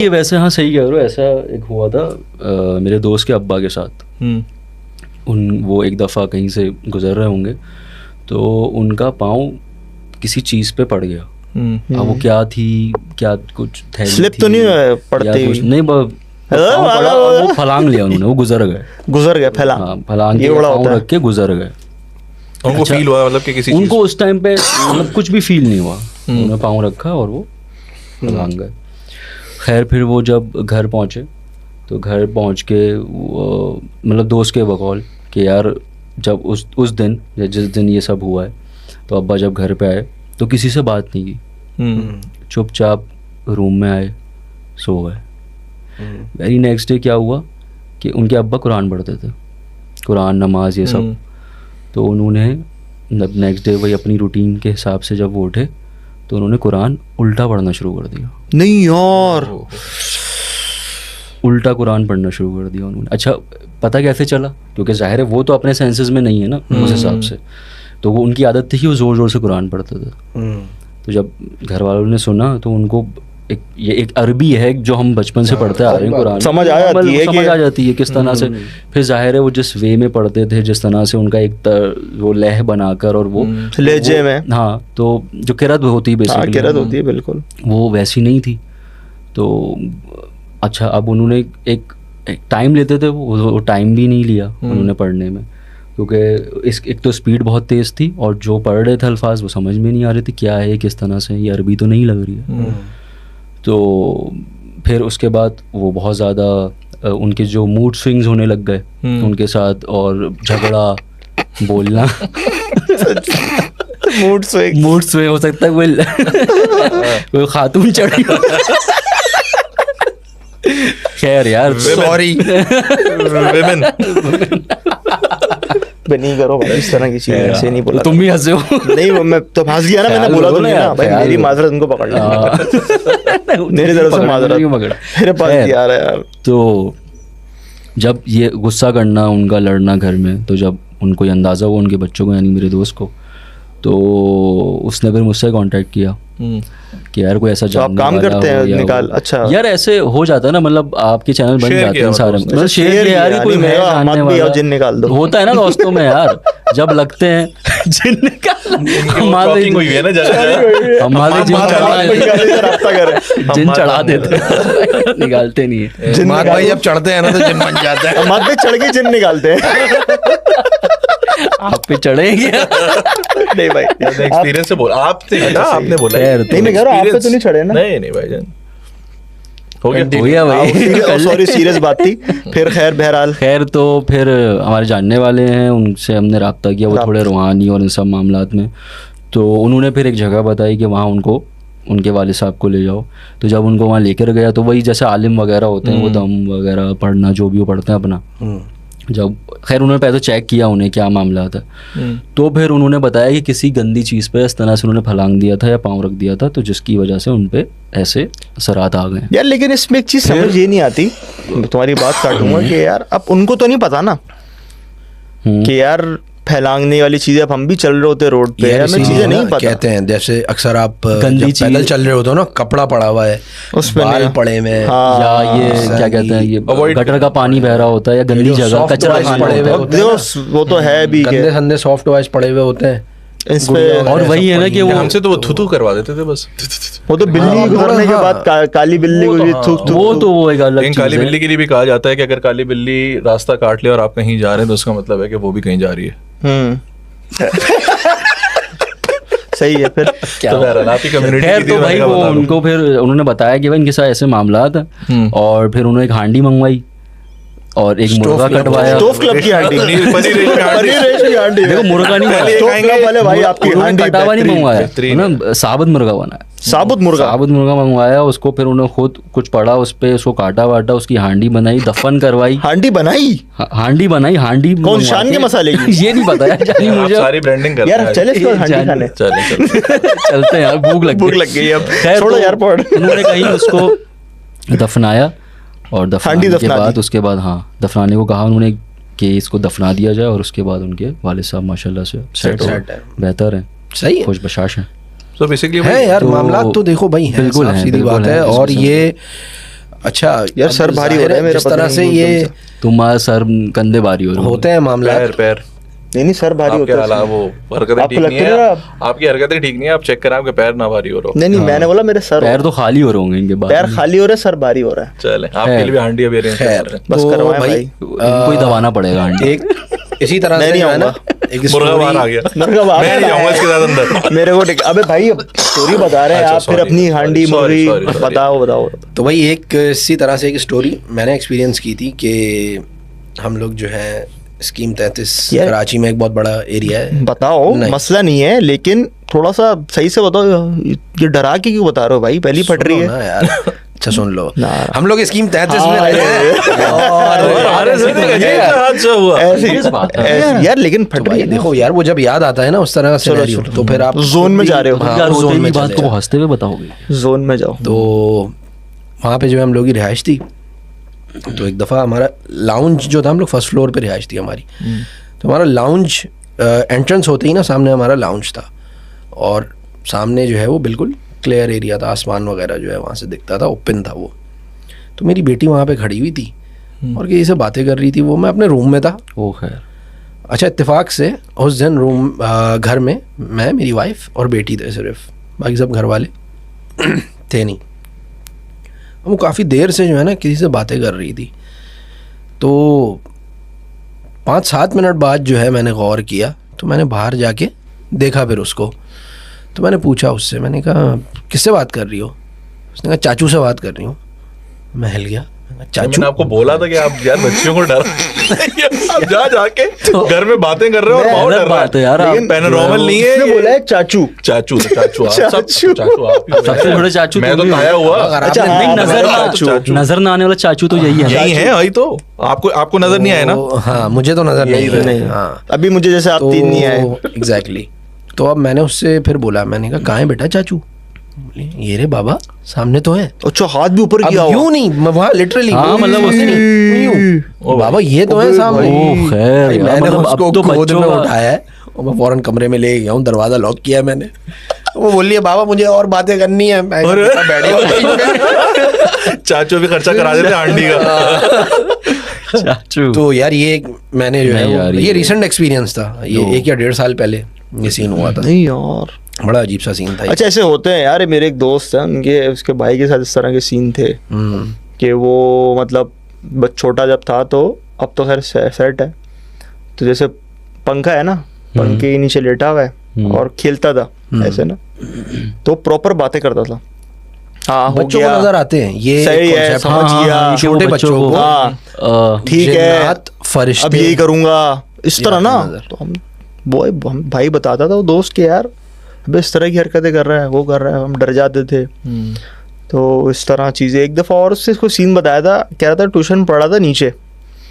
ये वैसे हाँ सही कह रहे हो, ऐसा एक हुआ था मेरे दोस्त के अब्बा के साथ। वो एक दफ़ा कहीं से गुजर रहे होंगे तो उनका पाँव किसी चीज़ पे पड़ गया। अब वो क्या थी, क्या कुछ थैली स्लिप थी तो नहीं पड़ती कुछ नहीं, पाँव पड़ा और वो फलांग लिया उन्होंने, वो गुजर गए फैला। हाँ, फलांग ये के बड़ा पाँव होता है। रख के गुजर गए। उनको फील हुआ मतलब कि किसी उनको उस टाइम पे मतलब कुछ भी फील नहीं हुआ, उन्होंने पाँव रखा और वो फलांग गए। खैर फिर वो जब घर पहुँचे तो घर पहुँच के मतलब दोस्त के बकौल कि यार जब उस दिन जिस दिन ये सब हुआ है तो अब्बा जब घर पे आए तो किसी से बात नहीं की, चुपचाप रूम में आए, सो गए। वेरी नेक्स्ट डे क्या हुआ कि उनके अब्बा कुरान पढ़ते थे, कुरान नमाज ये सब। तो उन्होंने नेक्स्ट डे वही अपनी रूटीन के हिसाब से जब वो उठे तो उन्होंने कुरान उल्टा पढ़ना शुरू कर दिया। नहीं यार, उल्टा कुरान पढ़ना शुरू कर दिया उन्होंने। अच्छा पता कैसे चला? क्योंकि जाहिर है वो तो अपने सेंसेस में नहीं है ना उस हिसाब से, तो वो उनकी आदत थी कि वो ज़ोर ज़ोर से कुरान पढ़ते थे। तो जब घर वालों ने सुना तो उनको ये एक अरबी है जो हम बचपन से पढ़ते आ रहे हैं, कुरान समझ आ जाती है, समझ आ जाती है किस तरह से। फिर जाहिर है वो जिस वे में पढ़ते थे, जिस तरह से उनका एक वो लह बनाकर और वो लहजे में, हाँ, तो जो किरत होती है बेसिकली, किरत होती है बिल्कुल, वो वैसी नहीं थी। तो अच्छा अब उन्होंने एक टाइम लेते थे, वो टाइम भी नहीं लिया उन्होंने पढ़ने में, क्योंकि एक तो स्पीड बहुत तेज़ थी और जो पढ़ रहे थे अल्फाज वो समझ में नहीं आ रहे थे क्या है, किस तरह से, ये अरबी तो नहीं लग रही है। तो फिर उसके बाद वो बहुत ज़्यादा उनके जो मूड स्विंग्स होने लग गए उनके साथ, और झगड़ा बोलना मूड स्विंग हो सकता है कोई खातून चढ़ी। खैर यार सॉरी विमेन नहीं करो भाई इस तरह की चीज़, ऐसे नहीं बोला। तुम भी हंसे हो? नहीं मैं तो फंस गया ना, मैंने बोला तो नहीं ना भाई, मेरी माजरत उनको पकड़ना, मेरी तरफ से माजरत मेरे पास यार यार। तो जब ये गुस्सा करना उनका, लड़ना घर में, तो जब उनको ये अंदाज़ा हुआ उनके बच्चों को यानी मेरे दोस्त को, तो उसने फिर मुझसे कांटेक्ट किया कि यार कोई ऐसा आप काम करते हैं निकाल। अच्छा यार ऐसे हो जाता है ना, मतलब आपके चैनल बन जाते हैं सारे, मतलब शेयर किया यार, कोई मैं जानने वाला जिन निकाल दो होता है ना दोस्तों में यार, जब लगते हैं जिन निकाल, हमारे जिन चढ़ा देते हैं, निकालते नहीं है। जिन भाई जब चढ़ते हैं ना तो जिन बन जाते हैं, माथ पे चढ़ के जिन निकालते हैं। आप पे चढ़ेंगे? नहीं भाई एक्सपीरियंस से बोल, आपने बोला नहीं, मैं कह रहा हूं आप पे तो नहीं चढ़े ना। नहीं भाईजान, हो गया भाई, सॉरी सीरियस बात थी। फिर खैर बहरहाल तो फिर हमारे जानने वाले हैं, उनसे हमने रब्ता किया, वो थोड़े रूहानी और इन सब मामलात में। तो उन्होंने फिर एक जगह बताई कि वहाँ उनको उनके वालिद साहब को ले जाओ। तो जब उनको वहाँ लेकर गया तो वही जैसे आलिम वगैरह होते हैं, वो दम वगैरह पढ़ना जो भी वो पढ़ते हैं अपना। जब खैर उन्होंने पहले तो चेक किया उन्हें क्या मामला था, तो फिर उन्होंने बताया कि किसी गंदी चीज़ पे इस तरह से उन्होंने फलांग दिया था या पाँव रख दिया था, तो जिसकी वजह से उन पे ऐसे असरात आ गए यार। लेकिन इसमें एक चीज़ समझ ये नहीं आती, तुम्हारी बात काटूंगा कि यार अब उनको तो नहीं पता ना कि यार फैलांगने वाली चीजें, अब हम भी चल रहे होते रोड पे, हमें चीजें नहीं पता। कहते हैं जैसे अक्सर आप पैदल चल रहे होते हो ना, कपड़ा पड़ा हुआ है उस पे, बाल पड़े में, या ये क्या कहते हैं, ये गटर का पानी बह रहा होता है या गंदी जगह कचरा पड़े हुए, वो तो है भी, गंदे संदे सॉफ्ट टॉयज पड़े हुए होते हैं इस पे। और वही है ना कि वो हमसे तो वो थू करवा देते थे बस। वो तो बिल्ली गुजरने के बाद काली बिल्ली को भी थूक, वो तो वो एक अलग चीज है। काली बिल्ली के लिए भी कहा जाता है कि अगर काली बिल्ली रास्ता काट ले और आप कहीं जा रहे हैं तो उसका मतलब है कि वो भी कहीं जा रही है। सही है। फिर क्या खैर तो भाई वो उनको फिर उन्होंने बताया कि भाई इनके साथ ऐसे मामला था, और फिर उन्होंने एक हांडी मंगवाई और एक मुर्गा कटवाया। स्टोव क्लब की हांडी, देखो मुर्गा नहीं, स्टोव क्लब वाले भाई आपकी हांडी कटावा नहीं मंगवाया ना, साबुत मुर्गा बनाया, साबुत मुर्गा मंगवाया। उसको फिर उन्होंने खुद कुछ पड़ा उस पे, उसको काटा वाटा, उसकी हांडी बनाई, दफन करवाई। हांडी बनाई कौन शान के मसाले की? ये नहीं बताया जानी मुझे, सारी ब्रांडिंग करते हैं यार। चले इसको हांडी खाने चलते हैं यार, भूख लग गई अब, छोड़ो यार पॉड। उन्होंने कहीं उसको दफनाया और दफनाने के बाद उसके बाद दफनाने को कहा उन्होंने कि इसको दफना दिया जाए, और उसके बाद उनके वालिद साहब माशाल्लाह से सेट बेहतर हैं, सही है, खुश बशाश हैं। तो बेसिकली है यार, मामला तो देखो भाई है, बिल्कुल है, सीधी बात है। और ये अच्छा यार सर भारी हो रहा है मेरा, जिस तरह से ये तुम्हारा सर कंधे भारी हो रहे होते हैं मामला। पैर नहीं सर भारी आपके होता है। हालात वो हरकतें ठीक नहीं है, आपकी हरकतें ठीक नहीं है, आप चेक करें आपके पैर ना भारी हो रहा हो। नहीं मैंने बोला मेरे सर पैर तो खाली हो रहे होंगे इनके बाद। पैर खाली हो रहे, सर भारी हो रहा है। चले आपके लिए भी हांडी अभी अरेंज कर रहे हैं। बस तो करवाएं भाई। इनको ही दबाना पड़ेगा आंटी। एक इसी तरह मैं से नहीं जो है ना आऊंगा। एक मुर्गा बाहर आ स्टोरी गया, मुर्गा बाहर मैं नहीं जाऊंगा इसके साथ अंदर। मेरे को अबे भाई स्टोरी बता रहे हैं अच्छा, आप, फिर sorry, अपनी sorry, हांडी sorry, मुर्गी sorry, sorry। बताओ। तो भाई एक इसी तरह से एक स्टोरी मैंने एक्सपीरियंस की थी कि हम लोग जो है स्कीम 33 यार- कराची में एक बहुत बड़ा एरिया है। बताओ, नहीं। मसला नहीं है, लेकिन थोड़ा सा सही से बताओ। ये डरा के क्यों बता रहे हो भाई? पहली फट रही सुनो है ना यार, अच्छा सुन लो, ना। हम लोग स्कीम 33 में हाँ, रहे हैं और ऐसे यार, लेकिन तो फट रही भाई है। देखो यार, वो जब याद आता है ना उस तरह का सिनेरियो, तो फिर आप जोन में जा रहे हो। हाँ, यार उस होते जोन ही में बात चले को जाओ। हंसते हुए बताओगे। जोन में जाओ। तो वहाँ पे जो है हम लोग की रिहाइश थी। तो एक दफ़ा हमारा लाउंज जो था, हम लोग फर्स्ट फ्लोर पे रिहाइश थी हमारी। तो हमारा लाउंज एंट्रेंस होते ही ना सामने हमारा लाउंज था, और सामने जो है वो बिल्कुल क्लियर एरिया था, आसमान वगैरह जो है वहाँ से दिखता था, ओपन था वो। तो मेरी बेटी वहाँ पे खड़ी हुई थी और किसी से बातें कर रही थी। वो मैं अपने रूम में था। ओ खैर। अच्छा, इत्तेफाक से उस दिन रूम घर में मैं, मेरी वाइफ और बेटी थे सिर्फ, बाकी सब घर वाले थे नहीं। वो काफ़ी देर से जो है ना किसी से बातें कर रही थी। तो 5-7 मिनट बाद जो है मैंने गौर किया, तो मैंने बाहर जाके देखा फिर उसको। तो मैंने पूछा उससे, मैंने कहा किससे बात कर रही हो? उसने कहा चाचू से बात कर रही हूँ। मैं हिल गया, चाचू? मैंने आपको बोला था कि आप यार बच्चियों को डर आप जा जाके घर में बातें कर रहे हो और बहुत डर बात है यार। लेकिन पैनोरामल नहीं है उसने ये। बोला है चाचू। चाचू चाचू आप सब चाचू। चाचू आप ही हो। सबसे बड़े चाचू मैं तुम तो ही हो। ताया हुआ। अगर अच्छा, आपने हाँ, नजर हाँ, ना चाचू। नजर ना आने वाला चाचू तो यही है। यही है, वही तो आपको नजर नहीं आया ना। तो हाँ, मुझे तो नज़र नहीं नहीं, है। हाँ, अभी मुझे जैसे आप तीन नहीं आए। एग्जैक्टली। तो अब मैंने उससे फिर बोला, मैंने कहा कहाँ है बेटा चाचू? बोले ये रे बाबा सामने तो है। अच्छा, हाथ भी ऊपर अब किया हुआ। यूं नहीं, मैं वहाँ लिटरली हाँ, मतलब यूं बाबा ये तो है सामने। ओ खैर भाई, यार, मैंने मतलब अब उसको तो गोद बच्चों में का- उठाया है और मैं फौरन कमरे में ले गया हूँ, दरवाजा लॉक किया मैंने। वो बोली है बाबा मुझे और बातें करनी है। मैं कहा, बेटा, बैठे हो कहीं पे। चाचू भी खर्चा करा देते हांडी का। चाचू। तो यार ये मैंने जो है नहीं यार, ये ये- रिसेंट एक्सपीरियंस था, ये 1 या 1.5 साल पहले ये सीन हुआ था। नहीं यार। बड़ा अजीब सा सीन था ये। अच्छा, ऐसे होते हैं यार। मेरे एक दोस्त है, उनके उसके भाई के साथ इस तरह के सीन थे कि वो मतलब छोटा जब था, तो अब तो खैर सेट है। तो जैसे पंखा है ना, पंखे के नीचे लेटा हुआ है और खेलता था ऐसे ना, तो प्रॉपर बातें करता था। हाँ, हो बच्चों को गया, नजर आते हैं ये सही है, concept। समझ हाँ, गया। हाँ, छोटे बच्चों को हाँ, ठीक है, जिन्नात, फरिश्ते अब यही करूंगा, इस तरह ना। नजर। तो हम भाई बताता था वो दोस्त के यार अबे इस तरह की हरकतें कर रहा है, वो कर रहा है, हम डर जाते थे। तो इस तरह चीज़ें। एक दफ़ा और उससे इसको सीन बताया था, कह रहा था ट्यूशन पढ़ा था नीचे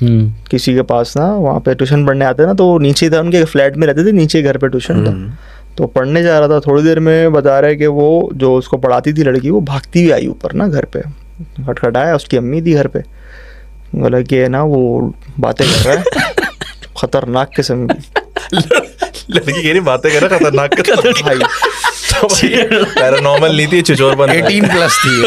किसी के पास ना, वहाँ पे ट्यूशन पढ़ने आते ना, तो वो नीचे था, उनके फ्लैट में रहते थे, नीचे घर पे ट्यूशन था। तो पढ़ने जा रहा था, थोड़ी देर में बता रहा है कि वो जो उसको पढ़ाती थी लड़की, वो भागती हुई आई ऊपर ना घर पे, खटखटाया, उसकी अम्मी थी घर पे, बोला कि ना वो बातें कर रहा है खतरनाक किस्म की। लड़की कह रही बातें कर रहा खतरनाक भाई पैरानॉर्मल नहीं थी, छिछोरपन 18+ थी।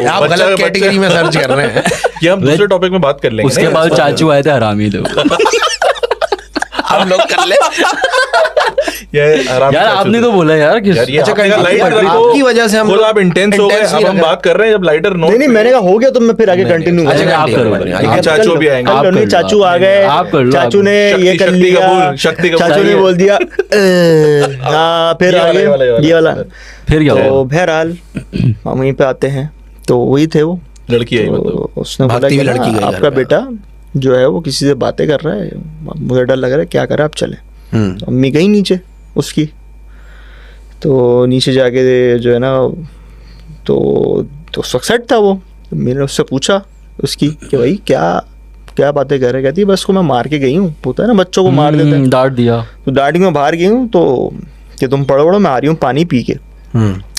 आप बच्चा- गलत कैटेगरी में सर्च कर रहे हैं। ये हम दूसरे टॉपिक में बात कर लेंगे। उसके नहीं? बाद चाचू आए थे हरामी लोग। हम लोग कर ले। ये आराम से यार चाचू आपने थे। तो बोला यार कि यार ये अच्छा, आपने कहीं कहा लाइटर आपकी रखो, वजह से हम खुद लोग आप इंटेंस हो गए। intense अब नहीं हम रख बात कर रहे हैं जब लाइटर नो। नहीं, मैंने कहा हो गया, तो मैं फिर आगे कंटिन्यू अच्छा, आप करो। हाँ, चाचू भी आएंगे। आप कर लो, चाचू आ गए, आप कर लो, चाचू आप ने शक्ति- ये कर शक्ति लिया, कपूर, शक्ति कपूर। चाचू ने बताइए। बोल दिया हाँ, फिर ये वाला, आगे ये वाला, ये वाला। ये वाला। फिर क्या तो हुआ? बहरहाल हम वहीं पे आते हैं, तो वही थे वो। लड़की आई मतलब। तो उसने बोला भागती कि हुई लड़की ना, गई घर आपका पे। बेटा जो है वो किसी से बातें कर रहा है, मुझे डर लग रहा है, क्या करें, आप चले। अम्मी गई नीचे उसकी, तो नीचे जाके जो है ना, तो उस वक्त सेट था वो। मैंने उससे पूछा उसकी कि भाई क्या बातें कर रहे, कहती है बस को मैं मार के गई हूँ, होता है ना बच्चों को मार देते हैं, डांट दिया। तो डांट में बाहर गई हूँ, तो कि तुम पढ़ो मैं आ रही हूँ पानी पी के,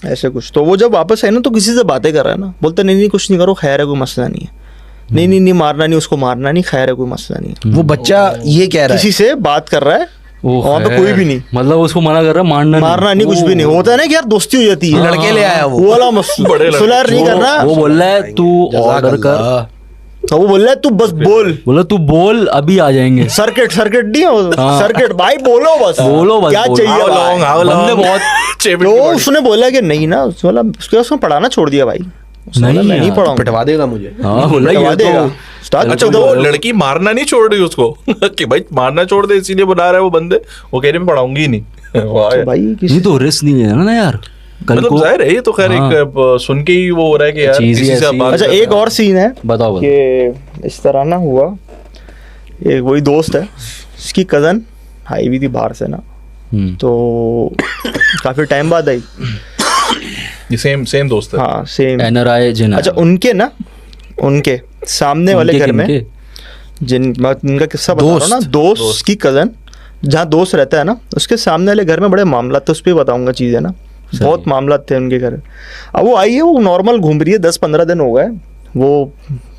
ऐसे कुछ। तो वो जब वापस आए ना, तो किसी से बातें कर रहा है ना, बोलते नहीं कुछ नहीं करो, खैर है, कोई मसला नहीं है, नहीं मारना नहीं, उसको मारना नहीं, खैर है, कोई मसला नहीं है। वो बच्चा ये कह रहा है किसी से बात कर रहा है वहाँ पे कोई भी नहीं, मतलब उसको मना कर रहा है, मारना नहीं, कुछ भी नहीं होता है ना कि यार दोस्ती हो जाती है, लड़के ले आया वो वाला मसला, सुलह नहीं करना। वो बोल रहा है तू ऑर्डर कर, तो वो बोल रहा है तू बस बोला तू बोल अभी आ जाएंगे। सर्किट नहीं हो, सर्किट भाई बोलो बस क्या चाहिए बंदे बहुत। तो उसने बोला कि नहीं ना, बोला उसके उसने पढ़ाना छोड़ दिया भाई, नहीं पढ़ाऊंगा, पिटवा देगा मुझे। हाँ बोला पिटवा ये देगा। अच्छा वो लड़की मारना नहीं छोड़ रही उसको कि भाई मारना छोड़ दे, इसीलिए बुला रहा है वो बंदे, वो कह रहे मैं पढ़ाऊंगी ही नहीं। वाह यार। भाई नहीं तो रिस्क नहीं लेना ना यार, कल मतलब को जाहिर है ये तो खैर एक सुन के ही वो हो रहा है कि यार चीज़ ही किसी से आप ऐसी बात अच्छा कर एक रहे हैं। और सीन है बताओ कि इस तरह ना हुआ, एक वही दोस्त है, उसकी कज़न आई हुई थी बाहर से ना, तो काफ़ी टाइम बाद आई। ये सेम दोस्त है। हाँ सेम। NRI जिन। अच्छा उनके सामने वाले घर में जिन मैं उनका किस्सा बता रहा हूँ ना, दोस्त की कज़न जहाँ दोस्त रहता है ना, उसके सामने वाले घर में बड़े मामला थे, उस पर बताऊंगा चीज़ें ना, बहुत मामला थे उनके घर। अब वो आई है, वो नॉर्मल घूम रही है, 10-15 दिन हो गए, वो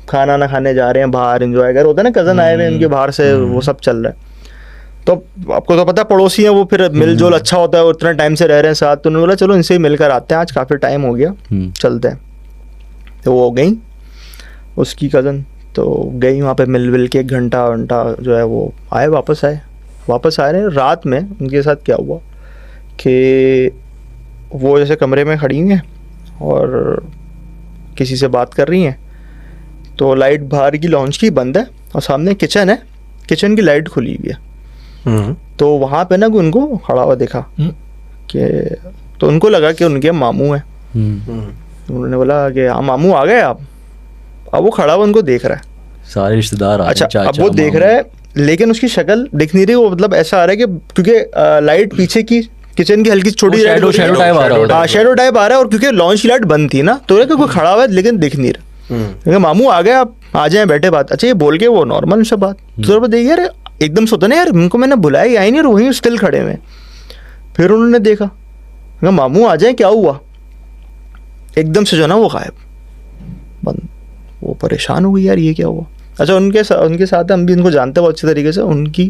खाना ना खाने जा रहे हैं बाहर, एंजॉय कर, होता है ना कज़न आए हुए उनके बाहर से, वो सब चल रहा है। तो आपको तो पता है पड़ोसी हैं वो, फिर मिलजुल अच्छा होता है, उतना टाइम से रह रहे हैं साथ, तो उन्होंने बोला चलो इनसे ही मिलकर आते हैं, आज काफ़ी टाइम हो गया, चलते हैं। तो वो गई उसकी कज़न, तो गई वहाँ पे मिल के 1 घंटा जो है वो आए, वापस आ रहे हैं। रात में उनके साथ क्या हुआ कि वो जैसे कमरे में खड़ी हैं और किसी से बात कर रही हैं, तो लाइट बाहर की लॉन्च की बंद है और सामने किचन है, किचन की लाइट खुली हुई है। तो वहाँ पे ना उनको खड़ा हुआ देखा कि, तो उनको लगा कि उनके मामू हैं। उन्होंने बोला कि हाँ मामू आ गए आप। अब वो खड़ा हुआ उनको देख रहा है, सारे रिश्तेदार। अच्छा अब वो देख रहा है, लेकिन उसकी शक्ल दिख नहीं रही, वो मतलब ऐसा आ रहा है कि क्योंकि लाइट पीछे की किचन की हल्की छोटी शैडो टाइप आ रहा है, शैडो टाइप आ रहा है, और क्योंकि लॉन्च की लाइट बंद थी ना, तो कोई खड़ा हुआ है लेकिन दिख नहीं रहा। मामू आ गए आप आ जाए बैठे बात। अच्छा ये बोल के वो नॉर्मल से बात, तो देखिए यार एकदम से होता ना यार, उनको मैंने बुलाया आई नहीं और वहीं स्टिल खड़े हुए। फिर उन्होंने देखा, मामू आ जाए क्या हुआ, एकदम से जो ना वो गायब बंद। वो परेशान हो गई यार ये क्या हुआ। अच्छा उनके साथ हम भी इनको जानते हैं बहुत अच्छे तरीके से, उनकी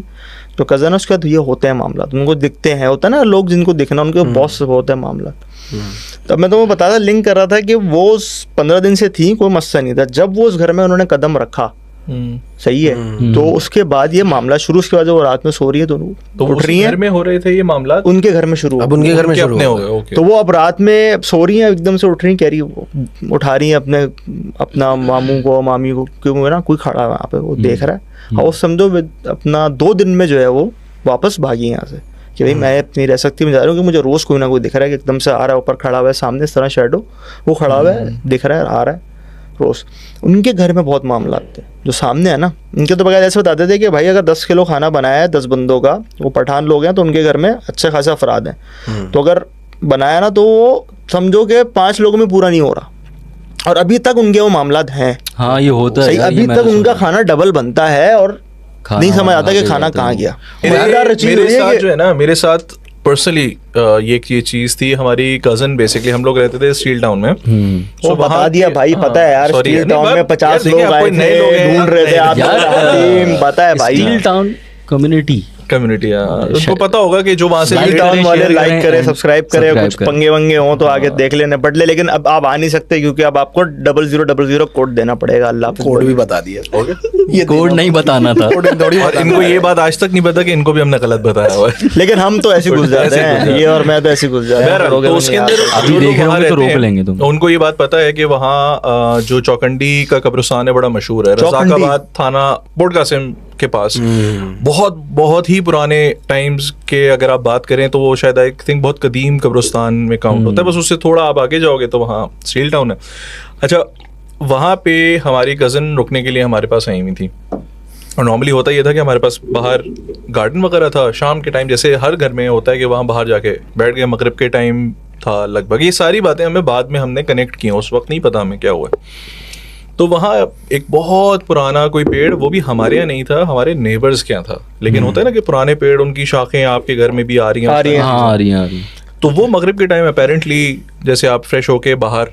जो कज़न है उसके साथ ये होते हैं मामला, तो उनको दिखते हैं, होता है ना लोग जिनको दिखना उनके बॉस होता है मामला। तब मैं तो बता रहा लिंक कर रहा था कि वो 15 दिन से थी, कोई मसला नहीं था, जब वो उस घर में उन्होंने कदम रखा, सही है, तो उसके बाद ये मामला शुरू, उसके बाद वो रात में सो रही है, तो उठ रही है, घर में हो रहे थे ये मामला, उनके घर में शुरू, अब उनके घर में शुरू हो गए। तो वो अब रात में सो रही है, एकदम से उठ रही, कह रही उठा रही है अपना मामू को मामी को, क्योंकि ना कोई खड़ा है वहाँ पे, वो देख रहा है, और समझो अपना 2 दिन में जो है वो वापस भागी यहाँ से कि भाई मैं नहीं रह सकती, मैं जा रही हूँ, कि मुझे रोज़ कोई ना कोई दिख रहा है कि एकदम से आ रहा है, ऊपर खड़ा हुआ है सामने इस तरह शैडो, वो खड़ा हुआ है दिख रहा है, आ रहा है रोज़। उनके घर में बहुत मामला थे जो सामने है ना, उनके तो बगैर ऐसे बताते थे कि भाई अगर 10 किलो खाना बनाया है 10 बंदों का, वो पठान लोग हैं, तो उनके घर में अच्छे खासे अफराद हैं, तो अगर बनाया ना तो वो समझो कि 5 लोगों में पूरा नहीं हो रहा, और अभी तक उनके वो मामला हैं। हाँ ये होता है, अभी तक उनका खाना डबल बनता है और नहीं समझ आता कि खाना कहाँ गया। मेरे साथ जो है ना, मेरे साथ पर्सनली ये चीज थी, हमारी कजन बेसिकली हम लोग रहते थे स्टील टाउन में, वो बता दिया भाई, पता है यार स्टील टाउन में 50 लोग आए थे, ढूंढ रहे थे आप, पता है भाई स्टील टाउन कम्युनिटी उनको पता होगा कि जो वहां से टाउन वाले लाइक करें, सब्सक्राइब करें, कुछ पंगे वंगे हो तो आगे देख लेने पड़ ले, लेकिन अब आप आ नहीं सकते क्योंकि अब आपको 0000 कोड देना पड़ेगा। अल्लाह कोड भी बता दिया, ये कोड नहीं बताना था, और इनको ये बात आज तक नहीं पता कि इनको भी हमने गलत बताया हुआ है, लेकिन हम तो ऐसे घुस जाते हैं, ये और मैं तो ऐसे घुस जाते हैं। तो उसके अंदर अभी देख रहे होंगे तो रोक लेंगे तुम, उनको ये बात पता है कि वहाँ जो चौकंडी का कब्रिस्तान है बड़ा मशहूर है, रज़ाकाबाद थाना पोर्ट कासिम के पास, बहुत ही पुराने टाइम्स के अगर आप बात करें तो वो शायद आई थिंक बहुत कदीम कब्रिस्तान में काउंट होता है, बस उससे थोड़ा आप आगे जाओगे तो वहाँ स्टील टाउन है। अच्छा वहाँ पे हमारी कज़न रुकने के लिए हमारे पास आई हुई थी, और नॉर्मली होता ये था कि हमारे पास बाहर गार्डन वगैरह था, शाम के टाइम जैसे हर घर में होता है कि वहाँ बाहर जाके बैठ गए, मगरिब के टाइम था लगभग। ये सारी बातें हमें बाद में हमने कनेक्ट की, उस वक्त नहीं पता हमें क्या हुआ। तो वहाँ एक बहुत पुराना कोई पेड़, वो भी हमारे यहाँ नहीं था, हमारे नेबर्स के यहाँ था, लेकिन होता है ना कि पुराने पेड़ उनकी शाखें आपके घर में भी आ रही हैं, तो वो मगरिब के टाइम अपेरेंटली जैसे आप फ्रेश होके बाहर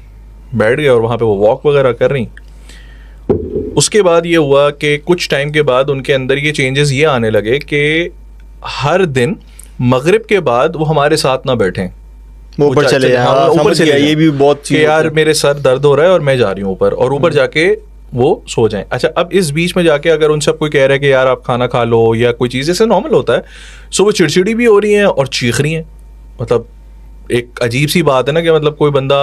बैठ गए और वहाँ पे वो वॉक वगैरह कर रही। उसके बाद ये हुआ कि कुछ टाइम के बाद उनके अंदर ये चेंजेस ये आने लगे कि हर दिन मगरिब के बाद वो हमारे साथ ना बैठें, वो ऊपर चले जाए। हाँ, ऊपर समझ चले गया, जाएं ये भी बहुत कि यार मेरे सर दर्द हो रहा है और मैं जा रही हूँ ऊपर, और ऊपर जाके वो सो जाएं। अच्छा, अब इस बीच में जाके अगर उनसे कोई कह रहा है कि यार आप खाना खा लो या कोई चीज़, जैसे नॉर्मल होता है, सो वो चिड़चिड़ी भी हो रही हैं और चीख रही हैं। मतलब एक अजीब सी बात है ना कि मतलब कोई बंदा,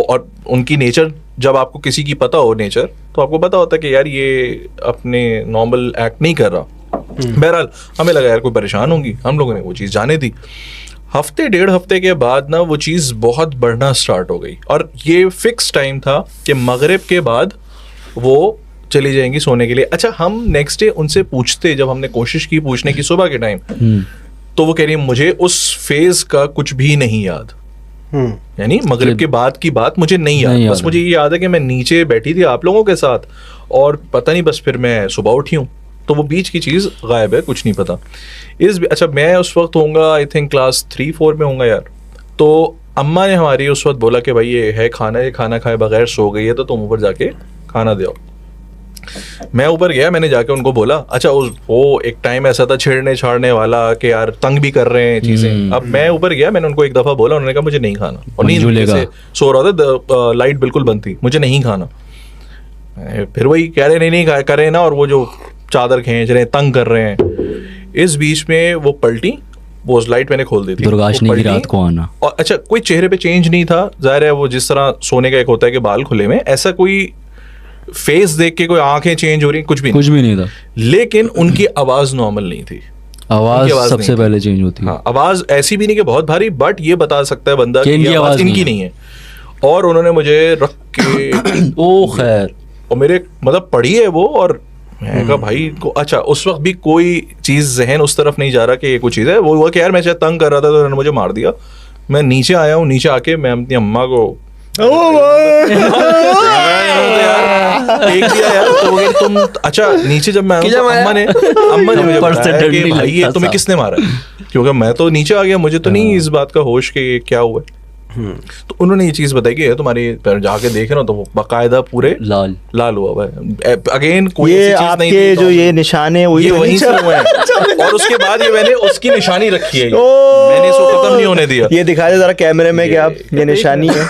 और उनकी नेचर जब आपको किसी की पता हो नेचर, तो आपको पता होता है कि यार ये अपने नॉर्मल एक्ट नहीं कर रहा। बहरहाल हमें लगा यार कोई परेशान होंगी, हम लोगों ने वो चीज़ जाने दी। हफ्ते 1.5 हफ्ते के बाद ना वो चीज़ बहुत बढ़ना स्टार्ट हो गई, और ये फिक्स टाइम था कि मगरिब के बाद वो चली जाएंगी सोने के लिए। अच्छा, हम नेक्स्ट डे उनसे पूछते, जब हमने कोशिश की पूछने की सुबह के टाइम, तो वो कह रही है मुझे उस फेज का कुछ भी नहीं याद, यानी मगरिब के बाद की बात मुझे नहीं याद, बस मुझे ये याद है कि मैं नीचे बैठी थी आप लोगों के साथ, और पता नहीं बस फिर मैं सुबह उठी हूँ, तो वो बीच की चीज़ गायब है, कुछ नहीं पता। अच्छा, मैं उस वक्त होऊंगा आई थिंक क्लास 3-4 में होऊंगा यार। तो अम्मा ने हमारी उस वक्त बोला कि भाई ये है खाना, ये खाना खाए बगैर सो गई है, तो तुम ऊपर जाके खाना दे आओ। मैं ऊपर गया, मैंने जाके उनको बोला। अच्छा, वो एक टाइम ऐसा था छेड़ने छाड़ने वाला कि यार तंग भी कर रहे हैं चीजें। अब मैं ऊपर गया, मैंने उनको एक दफा बोला, उन्होंने कहा मुझे नहीं खाना, और नींद से सो रहा था, लाइट बिल्कुल बंद थी, मुझे नहीं खाना। फिर वही कह रहे नहीं करे ना, और वो जो चादर खींच रहे हैं, तंग कर रहे हैं। इस बीच में वो पलटी, वो लाइट मैंने खोल दी थी, दुर्गाशनी की रात को आना। और अच्छा, कोई चेहरे पे चेंज नहीं था, जाहिर है वो जिस तरह सोने का एक होता है कि बाल खुले में, ऐसा कोई फेस देख के कोई आंखें चेंज हो रही, कुछ भी नहीं था। लेकिन उनकी आवाज नॉर्मल नहीं थी। आवाज सबसे पहले चेंज होती है। हाँ, आवाज ऐसी भी नहीं कि बहुत भारी, बट ये बता सकता है बंदा कि ये आवाज इनकी नहीं है। और उन्होंने मुझे रख के ओ खैर, और मेरे मतलब पड़ी है वो, और मैं कहा भाई को, अच्छा उस वक्त भी कोई चीज जहन उस तरफ नहीं जा रहा कि ये कुछ चीज है। वो हुआ कि यार मैं शायद तंग कर रहा था, तो उन्होंने मुझे मार दिया। मैं नीचे आया हूँ, नीचे आके मैं अपनी अम्मा को देख लिया यार, तो तुम, अच्छा नीचे जब मैं अम्मा ने मुझे बताया कि भाई ये तुम्हें किसने मारा, क्योंकि मैं तो नीचे आ गया, मुझे तो नहीं इस बात का होश कि क्या हुआ। तो उन्होंने ये चीज बताई कि तुम्हारी जाके देखे ना, तो वो बाकायदा पूरे लाल हुआ हुआ है। अगेन कोई ये आपके जो ये निशान है ये वहीं से हुए हैं, और उसके बाद ये मैंने उसकी निशानी रखी है, मैंने इसको खत्म नहीं होने दिया। ये दिखा दे जरा कैमरे में कि आप ये निशानी है।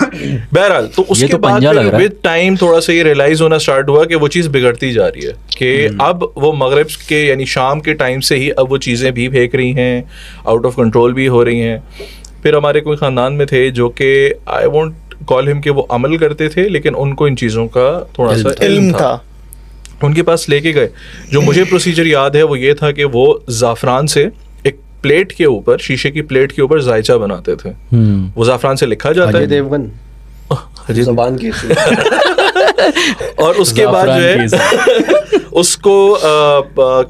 बहरहाल, तो उसके बाद विद टाइम थोड़ा सा ये रियलाइज होना स्टार्ट हुआ कि वो चीज बिगड़ती जा रही है, कि अब वो मगरिब के यानी शाम के टाइम से ही अब वो चीजें भी फेंक रही हैं, आउट ऑफ कंट्रोल भी हो रही हैं। फिर हमारे कोई ख़ानदान में थे जो कि आई वोंट कॉल हिम कि वो अमल करते थे, लेकिन उनको इन चीज़ों का थोड़ा सा इल्म था। उनके पास लेके गए। जो मुझे प्रोसीजर याद है वो ये था कि वो ज़ाफ़रान से एक प्लेट के ऊपर, शीशे की प्लेट के ऊपर जायचा बनाते थे। वो ज़ाफ़रान से लिखा जाता है, देवगन ज़बान की और उसके बाद जो है उसको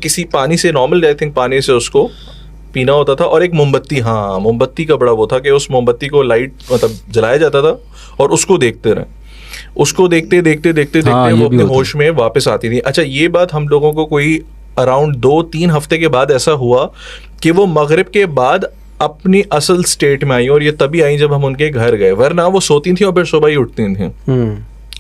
किसी पानी से, नॉर्मल आई थिंक पानी से उसको पीना होता था। और एक मोमबत्ती, हाँ मोमबत्ती का बड़ा वो था कि उस मोमबत्ती को लाइट मतलब जलाया जाता था और उसको देखते रहे, उसको देखते देखते देखते देखते वो अपने होश में वापस आती थी। अच्छा, ये बात हम लोगों को कोई अराउंड 2-3 हफ्ते के बाद ऐसा हुआ कि वो मगरिब के बाद अपनी असल स्टेट में आई, और ये तभी आई जब हम उनके घर गए, वरना वो सोती थी और फिर सुबह ही उठती थी।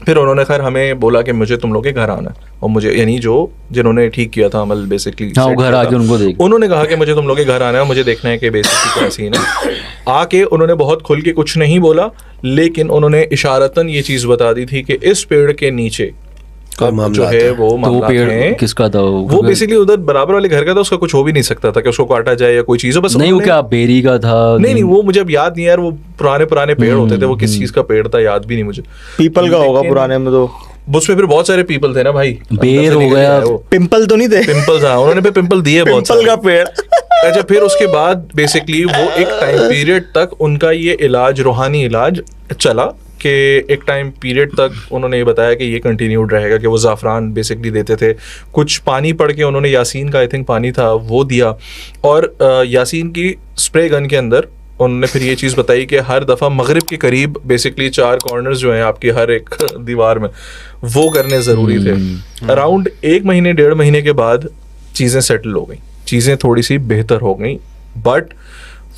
फिर उन्होंने खैर हमें बोला कि मुझे तुम लोग के घर आना है, और मुझे यानी जो जिन्होंने ठीक किया था अमल बेसिकली, घर आके उनको देख, उन्होंने कहा कि मुझे तुम लोग के घर आना है, मुझे देखना है कि बेसिकली क्या सीन है। आके उन्होंने बहुत खुल के कुछ नहीं बोला, लेकिन उन्होंने इशारतन ये चीज़ बता दी थी कि इस पेड़ के नीचे जो है वो मामला है। किसका था वो बेसिकली उधर बराबर वाले घर का था, उसका कुछ हो भी नहीं सकता था कि उसको काटा जाए या कोई चीज़ हो, बस नहीं। वो क्या बेरी का था? नहीं, वो मुझे अब याद नहीं यार, वो पुराने पेड़ होते थे, वो किस चीज़ का पेड़ था याद भी नहीं मुझे। पीपल का होगा पुराने में, तो उसमें फिर बहुत सारे पीपल थे ना भाई, बेर हो गया, पिंपल तो नहीं थे? पिंपल था, उन्होंने फिर पिंपल दिए बहुत पिंपल का पेड़। अच्छा, फिर उसके बाद बेसिकली वो एक टाइम पीरियड तक उनका ये इलाज, रूहानी इलाज चला, कि एक टाइम पीरियड तक उन्होंने ये बताया कि ये कंटिन्यूड रहेगा, कि वो ज़ाफ़रान बेसिकली देते थे, कुछ पानी पढ़ के उन्होंने यासीन का आई थिंक पानी था वो दिया, और यासीन की स्प्रे गन के अंदर उन्होंने फिर ये चीज़ बताई कि हर दफ़ा मगरिब के करीब बेसिकली 4 कॉर्नर्स जो हैं आपकी हर एक दीवार में वो करने ज़रूरी थे। अराउंड 1 महीने 1.5 महीने के बाद चीज़ें सेटल हो गई, चीज़ें थोड़ी सी बेहतर हो गई, बट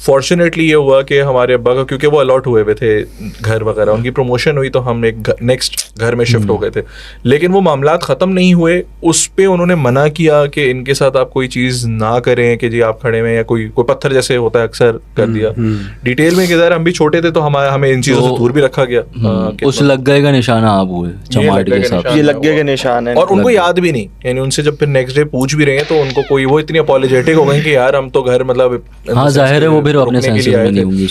फॉर्चुनेटली ये हुआ कि हमारे अब्बा का, क्योंकि वो अलॉट हुए हुए थे घर वगैरह, उनकी प्रमोशन हुई तो हम एक नेक्स्ट घर में शिफ्ट हो गए थे, लेकिन वो मामलात ख़त्म नहीं हुए। उस पे उन्होंने मना किया कि इनके साथ आप कोई चीज़ ना करें कि जी आप खड़े में, या कोई पत्थर जैसे होता है अक्सर कर दिया। डिटेल में किधर हम भी छोटे थे तो हमें इन चीज़ों से दूर भी रखा गया। उस लग गए का निशाना आप हुए चमाट के साथ, ये लग गए के निशान है। और उनको याद भी नहीं, यानी उनसे जब फिर नेक्स्ट डे पूछ भी रहे हैं तो उनको कोई, वो इतनी अपॉलोजेटिक हो गए कि यार हम तो घर मतलब हाँ जाहिर है वो फिर अपने रुकने के लिए सेंसेस आए में नहीं थे। होंगे।